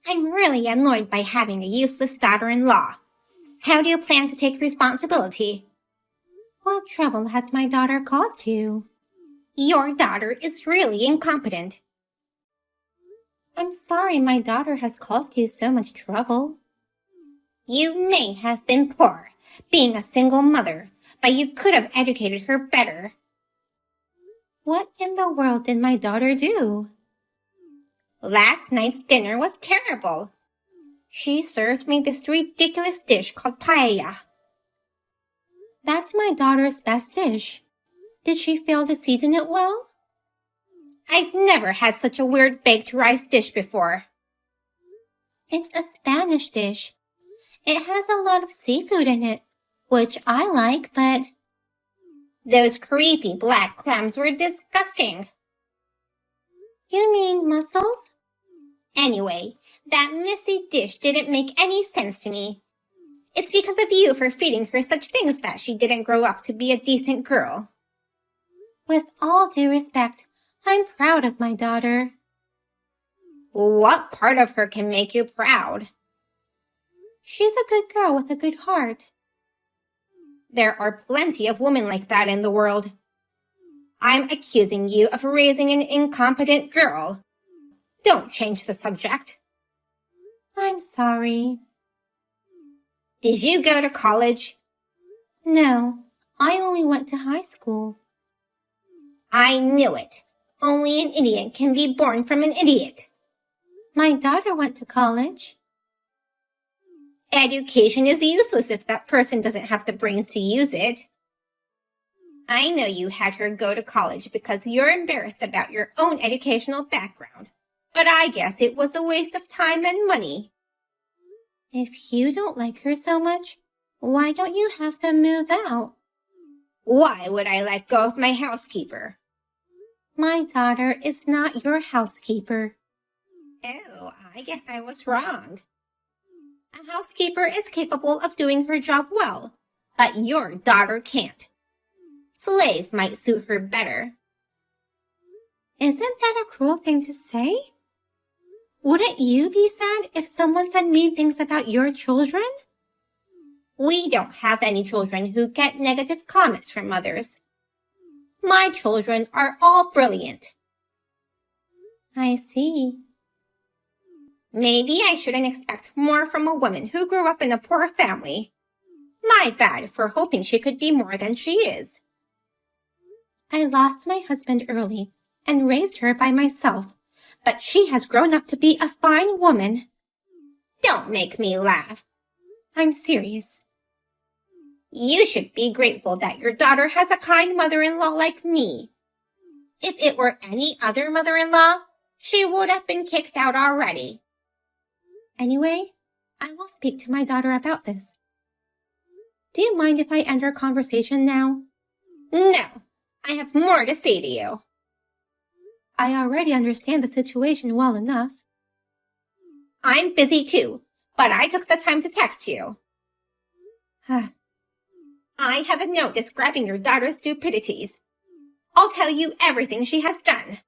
I'm really annoyed by having a useless daughter-in-law. How do you plan to take responsibility? What trouble has my daughter caused you? Your daughter is really incompetent. I'm sorry my daughter has caused you so much trouble. You may have been poor, being a single mother, but you could have educated her better. What in the world did my daughter do? Last night's dinner was terrible. She served me this ridiculous dish called paella. That's my daughter's best dish. Did she fail to season it well? I've never had such a weird baked rice dish before. It's a Spanish dish. It has a lot of seafood in it, which I like, but... Those creepy black clams were disgusting. You mean mussels? Anyway, that messy dish didn't make any sense to me. It's because of you for feeding her such things that she didn't grow up to be a decent girl. With all due respect, I'm proud of my daughter. What part of her can make you proud? She's a good girl with a good heart. There are plenty of women like that in the world. I'm accusing you of raising an incompetent girl. Don't change the subject. I'm sorry. Did you go to college? No, I only went to high school. I knew it. Only an idiot can be born from an idiot. My daughter went to college. Education is useless if that person doesn't have the brains to use it. I know you had her go to college because you're embarrassed about your own educational background, but I guess it was a waste of time and money. If you don't like her so much, why don't you have them move out? Why would I let go of my housekeeper? My daughter is not your housekeeper. Oh, I guess I was wrong. A housekeeper is capable of doing her job well, but your daughter can't. Slave might suit her better. Isn't that a cruel thing to say? Wouldn't you be sad if someone said mean things about your children? We don't have any children who get negative comments from others. My children are all brilliant. I see. Maybe I shouldn't expect more from a woman who grew up in a poor family. My bad for hoping she could be more than she is. I lost my husband early and raised her by myself, but she has grown up to be a fine woman. Don't make me laugh. I'm serious. You should be grateful that your daughter has a kind mother-in-law like me. If it were any other mother-in-law, she would have been kicked out already. Anyway, I will speak to my daughter about this. Do you mind if I end our conversation now? No, I have more to say to you. I already understand the situation well enough. I'm busy too, but I took the time to text you. I have a note describing your daughter's stupidities. I'll tell you everything she has done.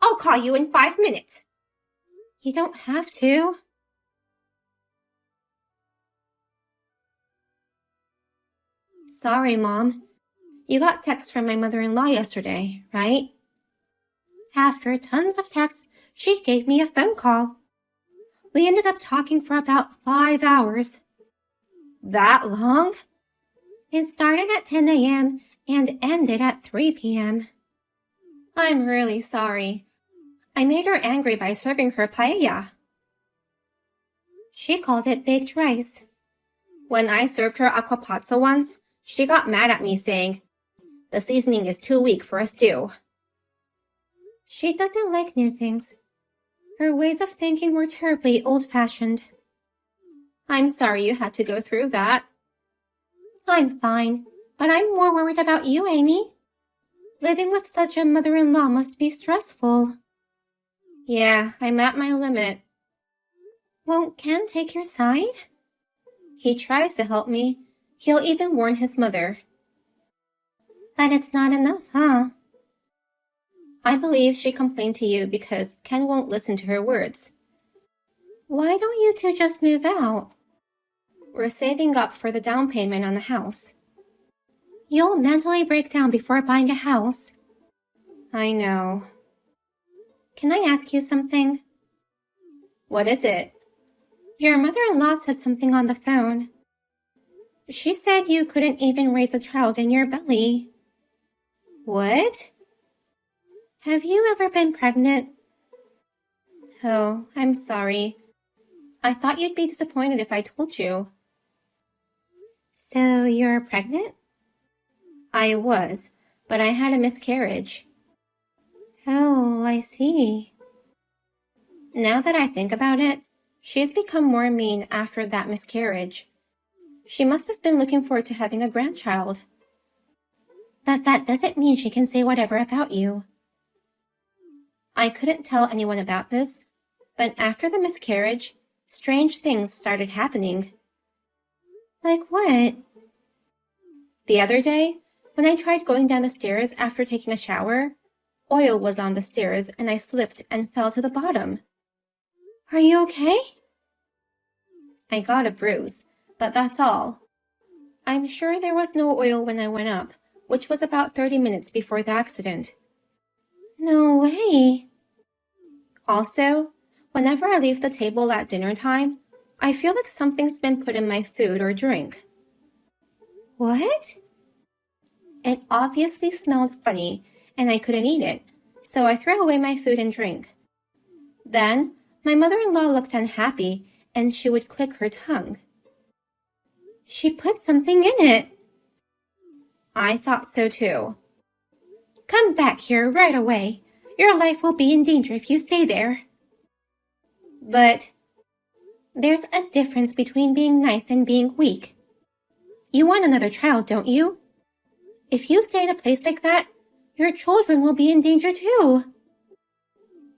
I'll call you in 5 minutes. You don't have to. Sorry, Mom. You got text from my mother-in-law yesterday, right? After tons of texts, she gave me a phone call. We ended up talking for about 5 hours. That long? It started at 10 a.m. and ended at 3 p.m. I'm really sorry. I made her angry by serving her paella. She called it baked rice. When I served her aquapazzo once, she got mad at me saying, "The seasoning is too weak for a stew." She doesn't like new things. Her ways of thinking were terribly old-fashioned. I'm sorry you had to go through that. I'm fine, but I'm more worried about you, Amy. Living with such a mother-in-law must be stressful. Yeah, I'm at my limit. Won't Ken take your side? He tries to help me. He'll even warn his mother. But it's not enough, huh? I believe she complained to you because Ken won't listen to her words. Why don't you two just move out? We're saving up for the down payment on the house. You'll mentally break down before buying a house. I know. Can I ask you something? What is it? Your mother-in-law said something on the phone. She said you couldn't even raise a child in your belly. What? Have you ever been pregnant? Oh, I'm sorry. I thought you'd be disappointed if I told you. So you're pregnant? I was, but I had a miscarriage. Oh, I see. Now that I think about it, she's become more mean after that miscarriage. She must have been looking forward to having a grandchild. But that doesn't mean she can say whatever about you. I couldn't tell anyone about this, but after the miscarriage, strange things started happening. Like what? The other day, when I tried going down the stairs after taking a shower, oil was on the stairs and I slipped and fell to the bottom. Are you okay? I got a bruise, but that's all. I'm sure there was no oil when I went up, which was about 30 minutes before the accident. No way. Also, whenever I leave the table at dinner time, I feel like something's been put in my food or drink. What? It obviously smelled funny, and I couldn't eat it, so I threw away my food and drink. Then, my mother-in-law looked unhappy, and she would click her tongue. She put something in it. I thought so too. Come back here right away. Your life will be in danger if you stay there. But there's a difference between being nice and being weak. You want another child, don't you? If you stay in a place like that, your children will be in danger too.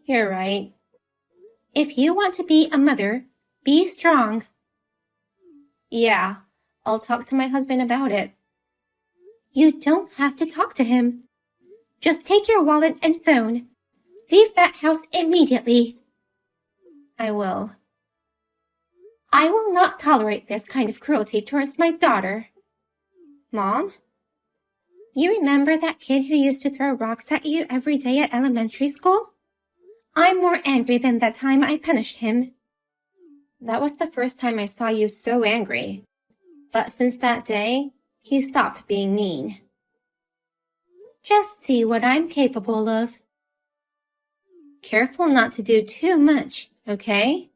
You're right. If you want to be a mother, be strong. Yeah, I'll talk to my husband about it. You don't have to talk to him. Just take your wallet and phone. Leave that house immediately. I will. I will not tolerate this kind of cruelty towards my daughter. Mom? You remember that kid who used to throw rocks at you every day at elementary school? I'm more angry than that time I punished him. That was the first time I saw you so angry. But since that day, he stopped being mean. Just see what I'm capable of. Careful not to do too much, okay?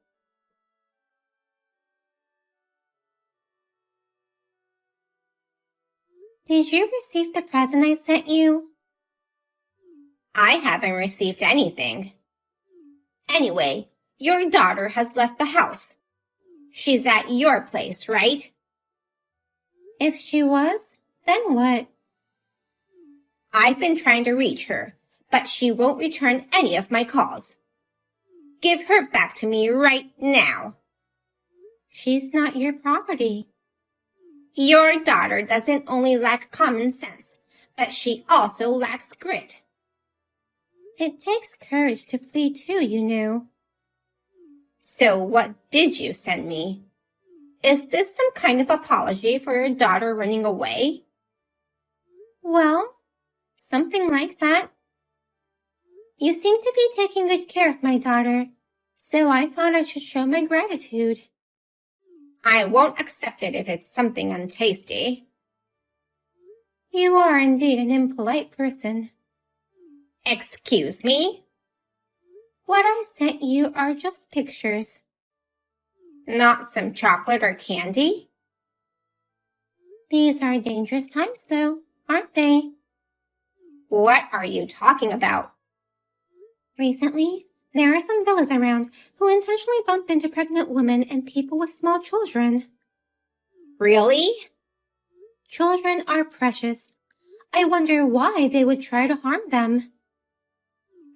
Did you receive the present I sent you? I haven't received anything. Anyway, your daughter has left the house. She's at your place, right? If she was, then what? I've been trying to reach her, but she won't return any of my calls. Give her back to me right now. She's not your property. Your daughter doesn't only lack common sense, but she also lacks grit. It takes courage to flee too, you know. So what did you send me? Is this some kind of apology for your daughter running away? Well, something like that. You seem to be taking good care of my daughter, so I thought I should show my gratitude. I won't accept it if it's something untasty. You are indeed an impolite person. Excuse me? What I sent you are just pictures. Not some chocolate or candy? These are dangerous times, though, aren't they? What are you talking about? Recently, there are some villas around who intentionally bump into pregnant women and people with small children. Really? Children are precious. I wonder why they would try to harm them.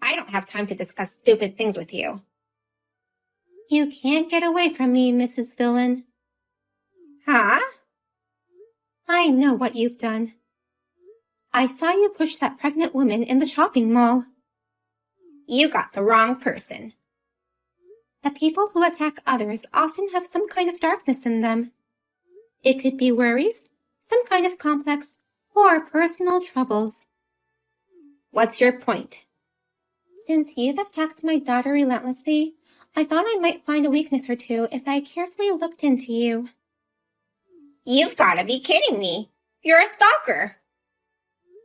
I don't have time to discuss stupid things with you. You can't get away from me, Mrs. Villain. Huh? I know what you've done. I saw you push that pregnant woman in the shopping mall. You got the wrong person. The people who attack others often have some kind of darkness in them. It could be worries, some kind of complex, or personal troubles. What's your point? Since you've attacked my daughter relentlessly, I thought I might find a weakness or two if I carefully looked into you. You've got to be kidding me. You're a stalker.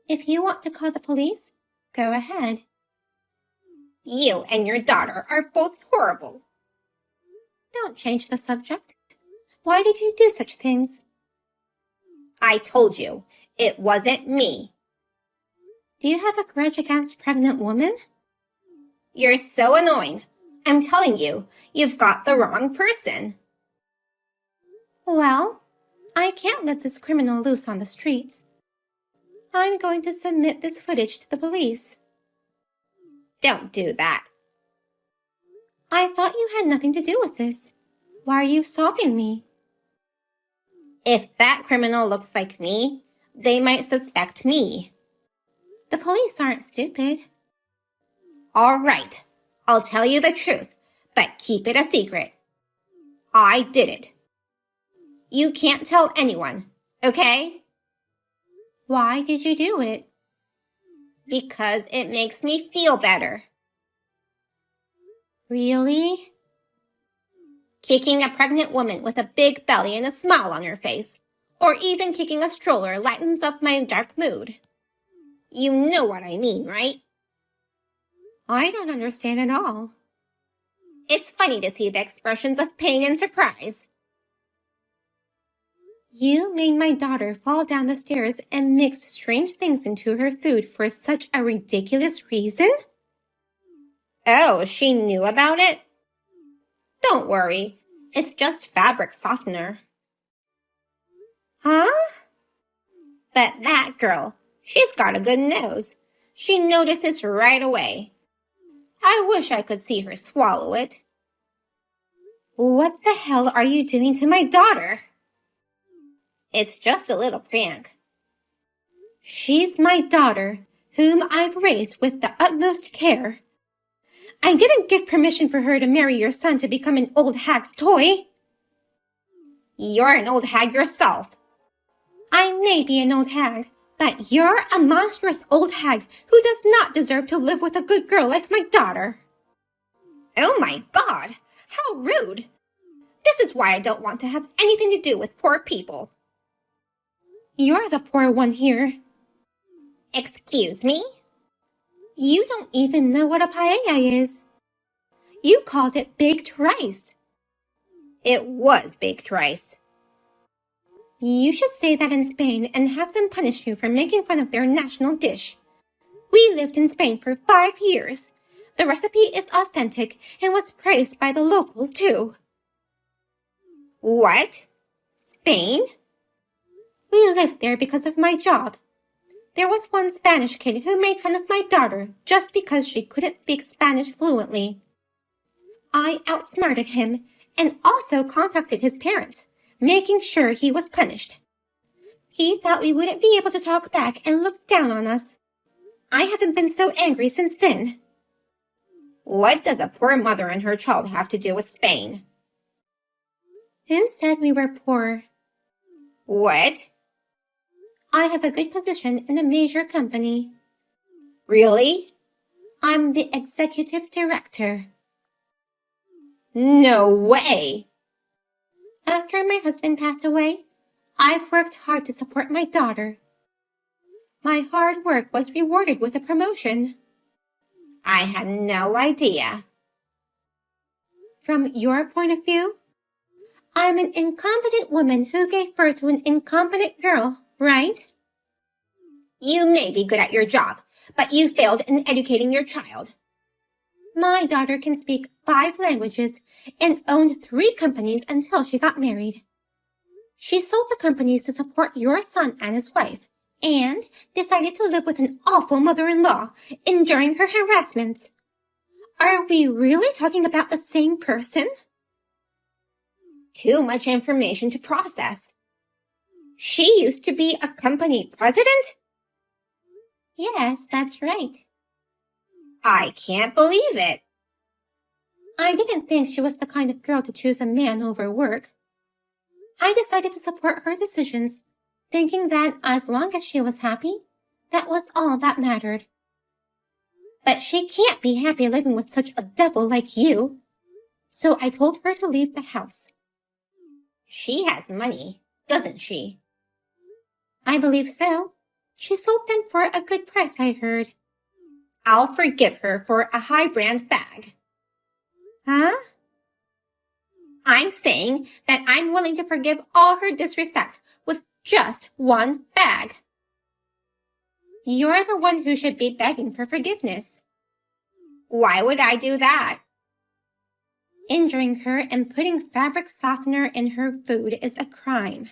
If you want to call the police, go ahead. You and your daughter are both horrible. Don't change the subject. Why did you do such things? I told you, it wasn't me. Do you have a grudge against a pregnant woman? You're so annoying. I'm telling you, you've got the wrong person. Well, I can't let this criminal loose on the streets. I'm going to submit this footage to the police. Don't do that. I thought you had nothing to do with this. Why are you stopping me? If that criminal looks like me, they might suspect me. The police aren't stupid. All right, I'll tell you the truth, but keep it a secret. I did it. You can't tell anyone, okay? Why did you do it? Because it makes me feel better. Really? Kicking a pregnant woman with a big belly and a smile on her face, or even kicking a stroller lightens up my dark mood. You know what I mean, right? I don't understand at all. It's funny to see the expressions of pain and surprise. You made my daughter fall down the stairs and mixed strange things into her food for such a ridiculous reason? Oh, she knew about it? Don't worry, it's just fabric softener. Huh? But that girl, she's got a good nose. She notices right away. I wish I could see her swallow it. What the hell are you doing to my daughter? It's just a little prank. She's my daughter, whom I've raised with the utmost care. I didn't give permission for her to marry your son to become an old hag's toy. You're an old hag yourself. I may be an old hag, but you're a monstrous old hag who does not deserve to live with a good girl like my daughter. Oh my God, how rude. This is why I don't want to have anything to do with poor people. You're the poor one here. Excuse me? You don't even know what a paella is. You called it baked rice. It was baked rice. You should say that in Spain and have them punish you for making fun of their national dish. We lived in Spain for 5 years. The recipe is authentic and was praised by the locals too. What? Spain? We lived there because of my job. There was one Spanish kid who made fun of my daughter just because she couldn't speak Spanish fluently. I outsmarted him and also contacted his parents, making sure he was punished. He thought we wouldn't be able to talk back and looked down on us. I haven't been so angry since then. What does a poor mother and her child have to do with Spain? Who said we were poor? What? I have a good position in a major company. Really? I'm the executive director. No way! After my husband passed away, I've worked hard to support my daughter. My hard work was rewarded with a promotion. I had no idea. From your point of view, I'm an incompetent woman who gave birth to an incompetent girl, right? You may be good at your job, but you failed in educating your child. My daughter can speak 5 languages and owned 3 companies until she got married. She sold the companies to support your son and his wife, and decided to live with an awful mother-in-law, enduring her harassments. Are we really talking about the same person? Too much information to process. She used to be a company president? Yes, that's right. I can't believe it. I didn't think she was the kind of girl to choose a man over work. I decided to support her decisions, thinking that as long as she was happy, that was all that mattered. But she can't be happy living with such a devil like you. So I told her to leave the house. She has money, doesn't she? I believe so. She sold them for a good price, I heard. I'll forgive her for a high-brand bag. Huh? I'm saying that I'm willing to forgive all her disrespect with just one bag. You're the one who should be begging for forgiveness. Why would I do that? Injuring her and putting fabric softener in her food is a crime.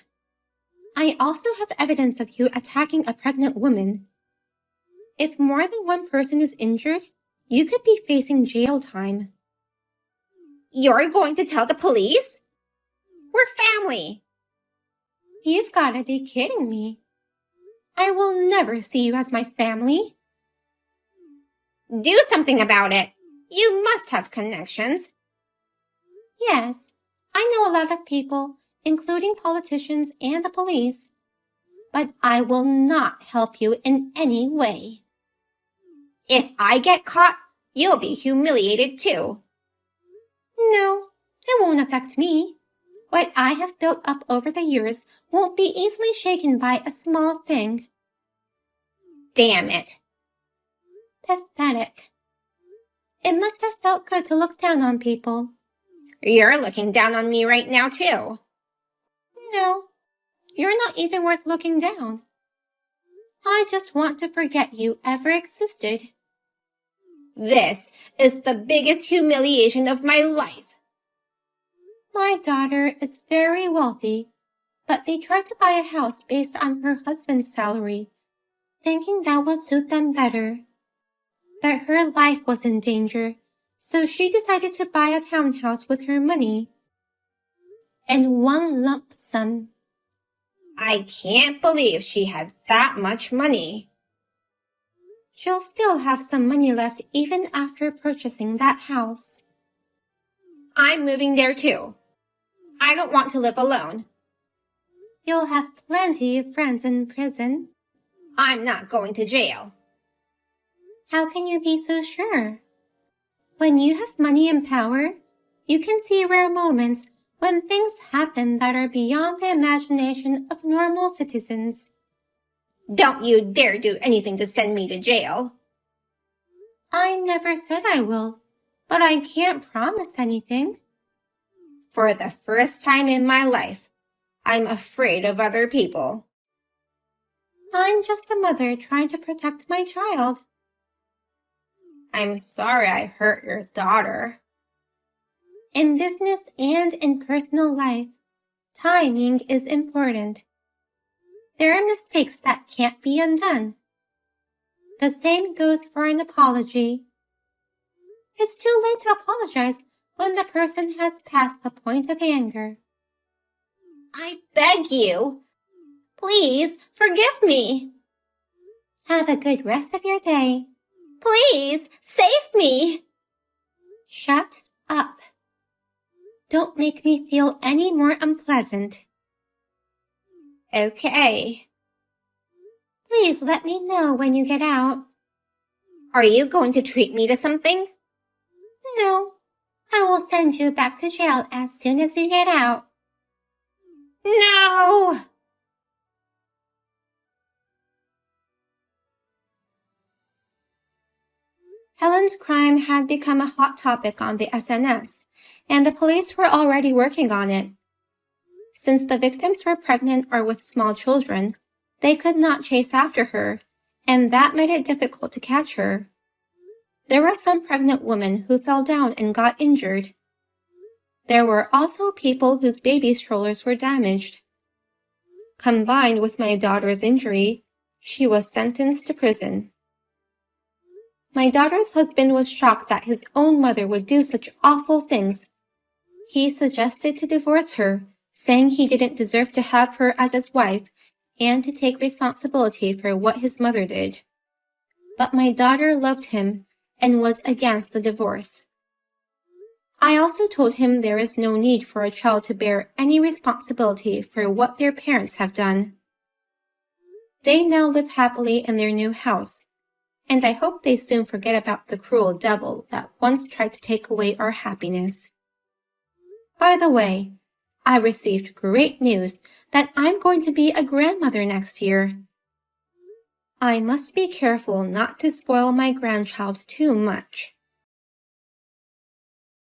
I also have evidence of you attacking a pregnant woman. If more than one person is injured, you could be facing jail time. You're going to tell the police? We're family. You've got to be kidding me. I will never see you as my family. Do something about it. You must have connections. Yes, I know a lot of people, including politicians and the police. But I will not help you in any way. If I get caught, you'll be humiliated too. No, it won't affect me. What I have built up over the years won't be easily shaken by a small thing. Damn it. Pathetic. It must have felt good to look down on people. You're looking down on me right now too. No, you're not even worth looking down. I just want to forget you ever existed. This is the biggest humiliation of my life. My daughter is very wealthy, but they tried to buy a house based on her husband's salary, thinking that would suit them better. But her life was in danger, so she decided to buy a townhouse with her money. In one lump sum. I can't believe she had that much money. She'll still have some money left even after purchasing that house. I'm moving there too. I don't want to live alone. You'll have plenty of friends in prison. I'm not going to jail. How can you be so sure? When you have money and power, you can see rare moments when things happen that are beyond the imagination of normal citizens. Don't you dare do anything to send me to jail. I never said I will, but I can't promise anything. For the first time in my life, I'm afraid of other people. I'm just a mother trying to protect my child. I'm sorry I hurt your daughter. In business and in personal life, timing is important. There are mistakes that can't be undone. The same goes for an apology. It's too late to apologize when the person has passed the point of anger. I beg you, please forgive me. Have a good rest of your day. Please save me. Shut up. Don't make me feel any more unpleasant. Okay. Please let me know when you get out. Are you going to treat me to something? No. I will send you back to jail as soon as you get out. No! Helen's crime had become a hot topic on the SNS, and the police were already working on it. Since the victims were pregnant or with small children, they could not chase after her, and that made it difficult to catch her. There were some pregnant women who fell down and got injured. There were also people whose baby strollers were damaged. Combined with my daughter's injury, she was sentenced to prison. My daughter's husband was shocked that his own mother would do such awful things. He suggested to divorce her, saying he didn't deserve to have her as his wife and to take responsibility for what his mother did. But my daughter loved him and was against the divorce. I also told him there is no need for a child to bear any responsibility for what their parents have done. They now live happily in their new house, and I hope they soon forget about the cruel devil that once tried to take away our happiness. By the way, I received great news that I'm going to be a grandmother next year. I must be careful not to spoil my grandchild too much.